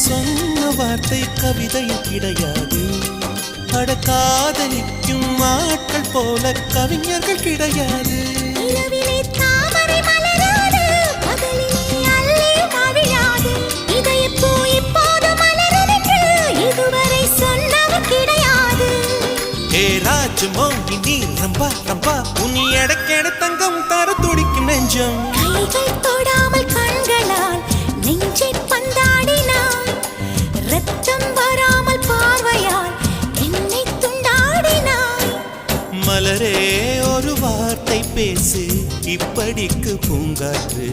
சொன்ன வார்த்தை கவிதையும் கிடையாது. அட காதலிக்கும் ஆட்கள் போல கவிஞர்கள் கிடையாது. நீ ரம்பா ரம்பா உன்னை எடக்கெட தங்கம் தர துடிக்கும் நெஞ்சம். கைகள் தொடாமல் கண்களால் நெஞ்சை பந்தாடினாய். ரத்தம் வராமல் பார்வையால் என்னை துண்டாடினாய். மலரே ஒரு வார்த்தை பேசு இப்படிக்கு பூங்காற்று.